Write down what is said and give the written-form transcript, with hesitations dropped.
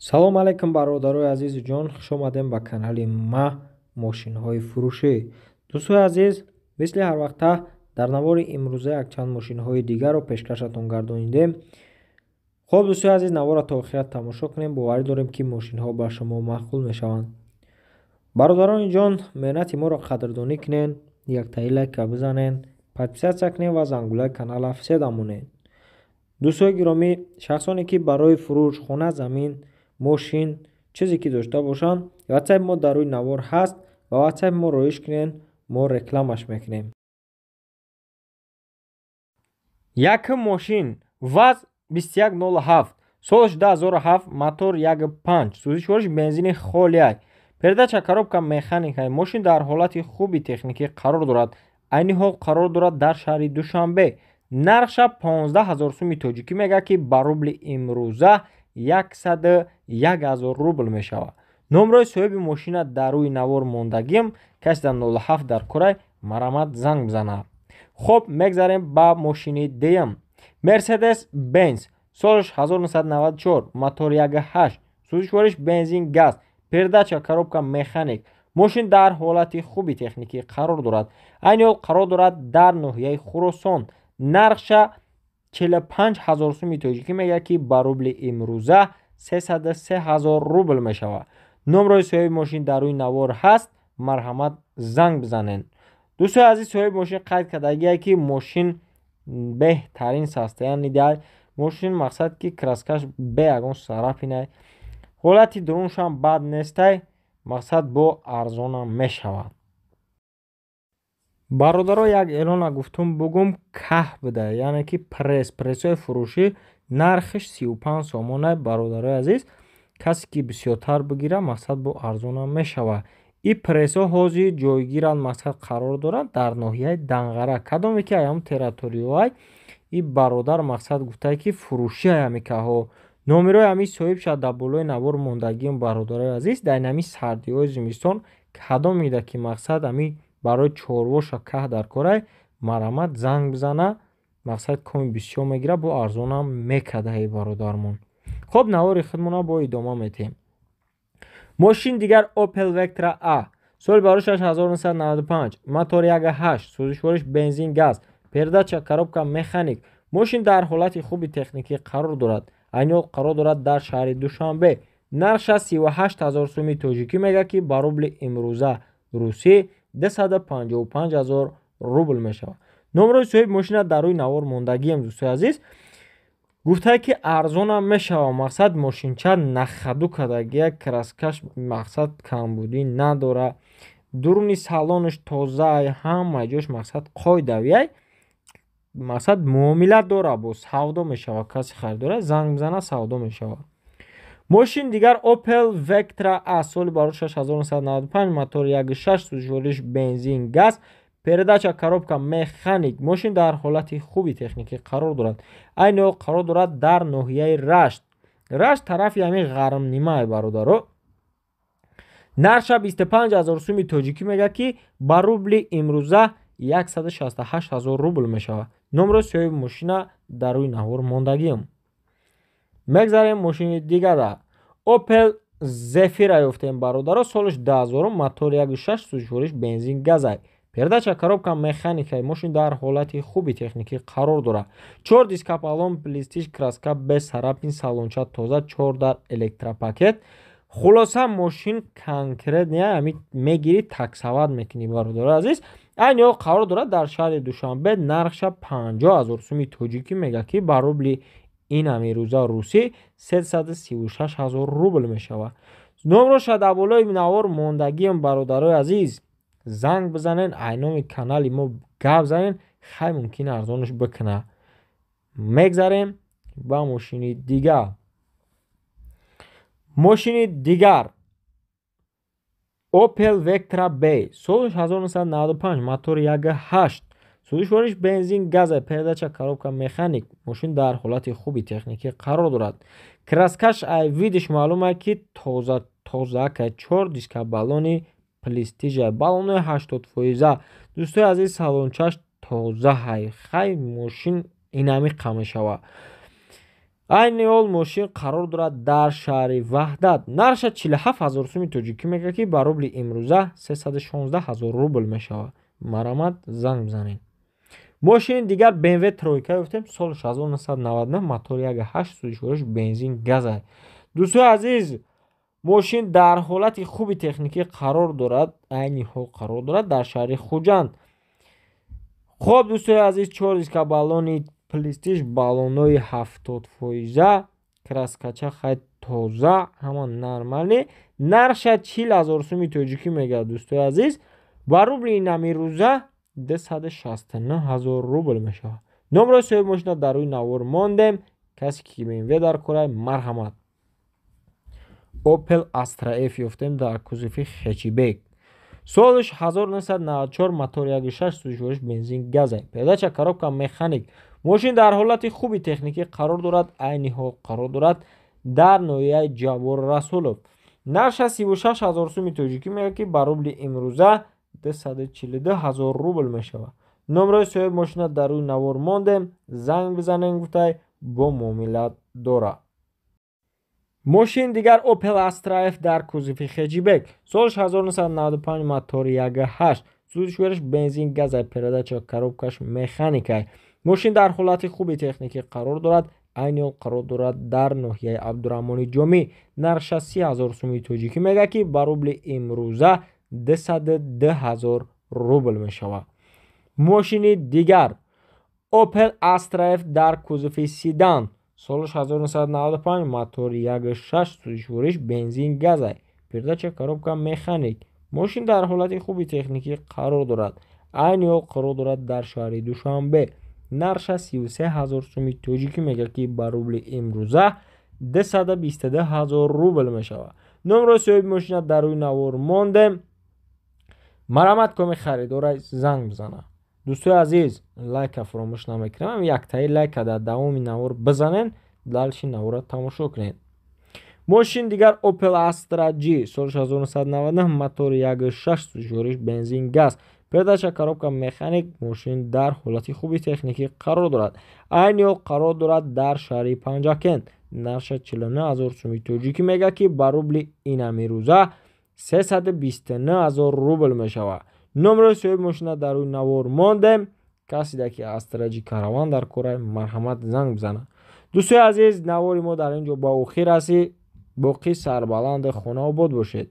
салом алайкум бародарои азизу ҷон, хуш омадем ба канали ма мошинҳои фурӯшӣ. дӯстои азиз, мисли ҳарвақта дар навори имрӯза якчанд мошинҳои дигарро пешкашатон гардонидем. хуб дӯстои азиз, навора то охират тамошо кунем. боварӣ дорем ки мошинҳо ба шумо маъқул мешаванд. бародарони ҷон, меҳнати моро қадрдонӣ кунен, яктаи лайка бизанен, подписатсия кунен ва зангулаи канала фиседа монед. дӯстои гиромӣ, шахсоне ки барои фурӯш хона, замин, мошин чизе ки дошта бошанд, ватсайп мо дар рӯи навор ҳаст ва ватсайп мо роиш кунен, мо рекламаш мекунем. Якм мошин ВАЗ 2107 солиш 2007, мотор 1.5, сӯзишвориш бензини холияй, передача коробка механикай. мошин дар ҳолати хуби техникӣ қарор дорад. айни ҳол қарор дорад дар шаҳри Душанбе. нархша 15000 сӯми тоҷикӣ мегӯяд ки ба рубли имрӯза 101000 рубл мешавад. номрои соҳиби мошина дар рӯи навор мондагиам. каси дар 07 дар корай марамат занг бизанад. хуб, мегзарем ба мошини деям. Мерседес Бенц, солиш 1994, мотор 1.8, сӯзишвориш бензин газ, передача коробка механик. мошин дар ҳолати хуби техникӣ қарор дорад. айни ҳол қарор дорад дар ноҳияи Хуросон. нархша 45000 сӯми тоҷикӣ мегӯяд ки ба рубли имрӯза 303000 рубл мешавад. номрои соҳиби мошин дар рӯи навор ҳаст. марҳамат занг бизанен. дӯстои азиз, соҳиби мошин қайд кардагиае ки мошин беҳтарин состояние дорад. мошин мақсад ки краскаш бе ягон сарафинай, ҳолати дуруншам бад нестай, мақсад бо арзонам мешавад. бародаро, як эълона гуфтум бугум каҳ буда, яъне ки прессои фурӯшӣ нархиш 35 сомонай. бародарои азиз, касе ки бисёртар бигира, мақсад бо арзонам мешавад. ин прессо ҳозир ҷойгиранд, мақсад қарор дорад дар ноҳияи Данғара. кадоме ки аям территорияй ин бародар мақсад гуфтае ки фурӯши аямикаҳо. номерои ами соҳибша дар болои навор мондагиам. бародарои азиз, дар ами сардиҳои зимистон кадом меда ки мақсад ами барои чорвоша каҳ дар корай, марамат занг бизана, мақсад коми бисёр мегира, бо арзонам мекадаи бародармон. хуб, навори худмона бо идома метем. мошин дигар Opel Vectra A, соли барошаш 1995, мотор 1.8, сӯзишвориш бензин газ, передача коробка механик. мошин дар ҳолати хуби техникӣ қарор дорад. айни ҳол қарор дорад дар шаҳри Душанбе. нархша 38000 сӯми тоҷикӣ мегӯяд ки ба рубли имрӯза русӣ 255000 рубл мешавад. номрои соҳиби мошина дар рӯи навор мондагиам. дӯстои азиз, гуфтае ки арзонам мешавад. мақсад мошинча нахаду кардагия, краскаш мақсад камбудӣ надора, дуруни салониш тозаи, ҳамаи ҷош мақсад қойдавияй, мақсад муомила дора, бо савдо мешавад. касе харидора занг бизана, савдо мешавад. мошин дигар Opel Vectra A, соли барошаш 1995, мотор 1.6, сӯзишвориш бензин газ, передача коробка механик. мошин дар ҳолати хуби техникӣ қарор дорад. айни ҳол қарор дорад дар ноҳияи Рашт. Рашт тарафи ами ғармнимаи бародаро. нархша 25000 сӯми тоҷикӣ мегӯяд ки ба рубли имрӯза 168000 рубл мешавад. номрои соҳиби мошина дар рӯи навор мондагиам. мегзарем мошини дигара. Opel Zafira ёфтем бародаро, солиш 2000, мотор 1.6, сӯзишвориш бензин газай, передача коробка механикай. мошин дар ҳолати хуби техникӣ қарор дорад. 4 дискапалон, плистиш, краска без сарапин, салонча тоза, 4 дар электропакет. хулоса мошин конкретния ами мегири таксават мекунӣ бародарои азиз. айни ҳол қарор дорад дар шаҳри Душанбе. нархша 50000 сӯми тоҷикӣ мегӯяд ки ба рубли ин амирӯза русӣ 336000 рубл мешавад. номроша дар болои навор мондагиам. бародарои азиз, занг бизанен, айноми канали мо гап занен, хай мумкин арзонаш бикуна. мегзарем ба мошини дигар. мошини дигар Opel Vectra B, солиш 1995, мотор 1.8, сӯзишвориш бензин газа, передача коробка механик. мошин дар ҳолати хуби техникӣ қарор дорад. краскаш ай видиш маълум аст ки тозака, 4 диска балони плистижа, балонои 80%. дӯстои азиз, салончаш тоза ҳай, хай мошин инами қа мешавад. айни ҳол мошин қарор дорад дар шаҳри ваҳдат. нарша 47,000 сӯми тоҷикӣ мегӯяд ки ба рубли имрӯза 316,000 рубл мешавад. марамат занг бизанед. мошини дигар BMW тройка ёфтем. соли 1999, мотори 1.8 сӯзишвориш бензин газ аст. дӯстои азиз, мошин дар ҳолати хуби техникӣ қарор дорад, айни ҳол қарор дорад дар шаҳри хуҷанд. хоб дӯстои азиз, 4 диска баллони плистиш, баллонои 70%, краскача хай тоза, ҳамон нормалӣ. нарша 40,000 сӯми тоҷикӣ мегӯяд дӯстои азиз. ба рубли инами рӯза 269,000 рубл мешавад. номрои соҳиби мошина дар рӯи навор мондем. касе ки BMW дар кора, марҳамат. Opel Astra F ёфтем дар кузуфи хечибек. солиш 1994, мотори 1.6 сӯзишвориш бензин газ аст. педача коробка механик. мошин дар ҳолати хуби техникӣ қарор дорад, айни ҳол қарор дорад дар ноҳияи Ҷавор Расулов. нарша 36,000 сӯми тоҷикӣ мегӯяд ки ба рубли имрӯза 242,000 рубл мешавад. номрои соҳиби мошина дар рӯи навор мондем. занг бизанем, гуфтай бо муомилат дора. мошин дигар Opel Astra F дар кузуфи хечибек. солиш 1995, мотори 1.8 сӯзишвориш бензин газ аст. передача коробкаш механика аст. мошин дар ҳолати хуби техникӣ қарор дорад, айни ҳол қарор дорад дар ноҳияи Абдураҳмони Ҷомӣ. нарша 30,000 сӯми тоҷикӣ мегӯяд ки ба рубли имрӯза 202,000 рубл мешавад. мошини дигар Opel Astra F дар кузуфи седан. солиш 1995, мотори 1.6 сӯзишвориш бензин газ аст. передача коробка механик. мошин дар ҳолати хуби техникӣ қарор дорад, айни ҳол қарор дорад дар шаҳри Душанбе. нарша 33,000 сӯми тоҷикӣ мегӯяд ки ба рубли имрӯза 222,000 рубл мешавад. номрои соҳиби мошина дар рӯи навор мондем. марамат коми харидора занг бизана. дӯстои азиз, лайка фаромӯш намекунем. яктаи лайка дар давоми навор бизанен, далши навора тамошо кунед. мошин дигар Opel Astra G. солиш 1999, мотори 1.6 сӯзишвориш бензин газ. передача коробка механик. мошин дар ҳолати хуби техникӣ қарор дорад, айни ҳол қарор дорад дар шаҳри Панҷакент. нарша 49,000 сӯми тоҷикӣ мегӯяд ки ба рубли инами рӯза 329,000 рубл мешавад. номрои соҳиби мошина дар рӯи навор мондем. касе ки Astra G караван дар кора, марҳамат занг бизана. дӯстои азиз, навори мо дар ин ҷо ба охир расид. боқӣ сарбаланд хона обод бошед.